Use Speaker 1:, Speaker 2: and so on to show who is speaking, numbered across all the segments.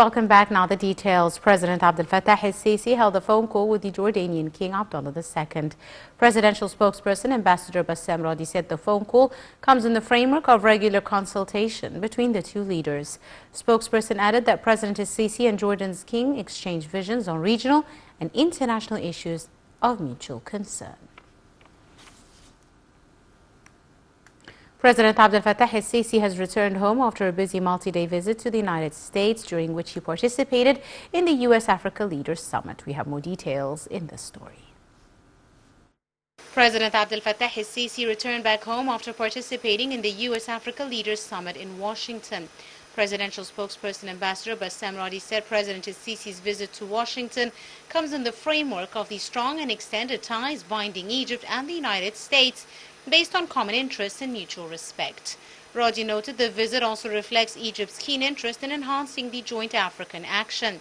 Speaker 1: Welcome back. Now the details. President Abdel Fattah el-Sisi held a phone call with the Jordanian King Abdullah II. Presidential spokesperson Ambassador Bassem Radi said the phone call comes in the framework of regular consultation between the two leaders. Spokesperson added that President el-Sisi and Jordan's King exchanged visions on regional and international issues of mutual concern. President Abdel Fattah el-Sisi has returned home after a busy multi-day visit to the United States, during which he participated in the U.S.-Africa Leaders Summit. We have more details in this story. President Abdel Fattah el-Sisi returned back home after participating in the U.S.-Africa Leaders Summit in Washington. Presidential spokesperson Ambassador Bassem Radi said President el-Sisi's visit to Washington comes in the framework of the strong and extended ties binding Egypt and the United States, based on common interests and mutual respect. Radi noted the visit also reflects Egypt's keen interest in enhancing the joint African action.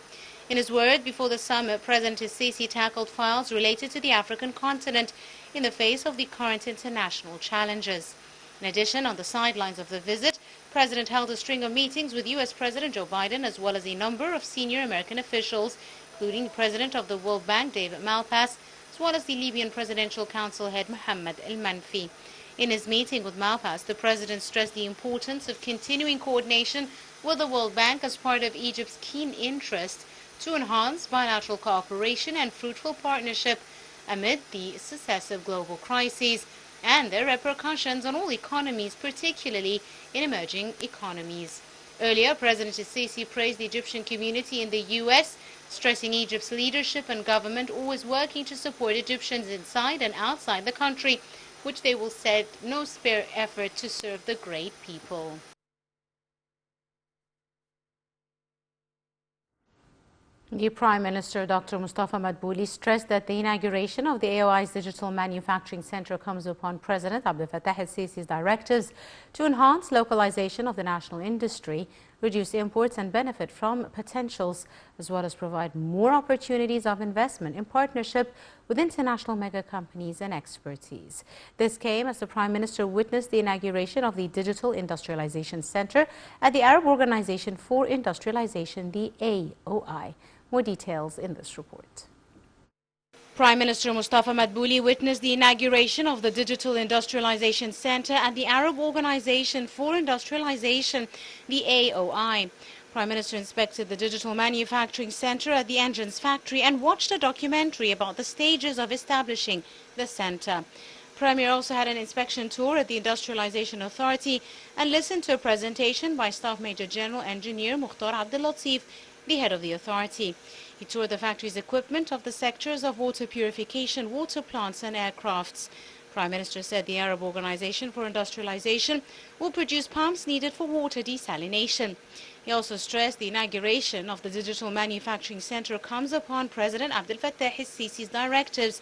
Speaker 1: In his word before the summit, President el-Sisi tackled files related to the African continent in the face of the current international challenges. In addition, on the sidelines of the visit, the President held a string of meetings with U.S. President Joe Biden, as well as a number of senior American officials, including the President of the World Bank, David Malpass, as well as the Libyan Presidential Council head Mohammed el-Manfi. In his meeting with Malpass, the President stressed the importance of continuing coordination with the World Bank as part of Egypt's keen interest to enhance bilateral cooperation and fruitful partnership amid the successive global crises and their repercussions on all economies, particularly in emerging economies. Earlier, President el-Sisi praised the Egyptian community in the U.S., stressing Egypt's leadership and government always working to support Egyptians inside and outside the country, which they will set no spare effort to serve the great people. The Prime Minister, Dr. Mustafa Madbouli, stressed that the inauguration of the AOI's Digital Manufacturing Center comes upon President Abdel Fattah el-Sisi's directives to enhance localization of the national industry, reduce imports and benefit from potentials, as well as provide more opportunities of investment in partnership with international mega companies and expertise. This came as the Prime Minister witnessed the inauguration of the Digital Industrialization Center at the Arab Organization for Industrialization, the AOI. More details in this report. Prime Minister Mustafa Madbouli witnessed the inauguration of the Digital Industrialization Center at the Arab Organization for Industrialization, the AOI. Prime Minister inspected the Digital Manufacturing Center at the engines factory and watched a documentary about the stages of establishing the center. Premier also had an inspection tour at the Industrialization Authority and listened to a presentation by Staff Major General Engineer Mukhtar Abdel Latif, the head of the authority. He toured the factory's equipment of the sectors of water purification, water plants and aircrafts. Prime Minister said the Arab Organization for Industrialization will produce pumps needed for water desalination. He also stressed the inauguration of the Digital Manufacturing Center comes upon President Abdel Fattah el-Sisi's directives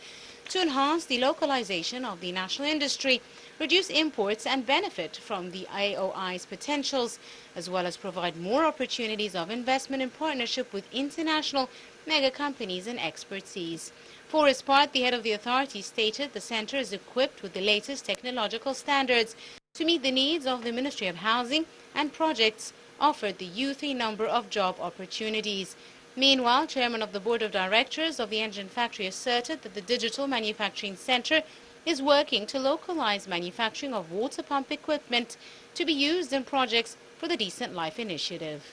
Speaker 1: to enhance the localization of the national industry, reduce imports and benefit from the AOI's potentials, as well as provide more opportunities of investment in partnership with international mega companies and expertise. For his part, the head of the authority stated the center is equipped with the latest technological standards to meet the needs of the Ministry of Housing, and projects offered the youth a number of job opportunities. Meanwhile, Chairman of the Board of Directors of the engine factory asserted that the Digital Manufacturing Center is working to localize manufacturing of water pump equipment to be used in projects for the Decent Life Initiative.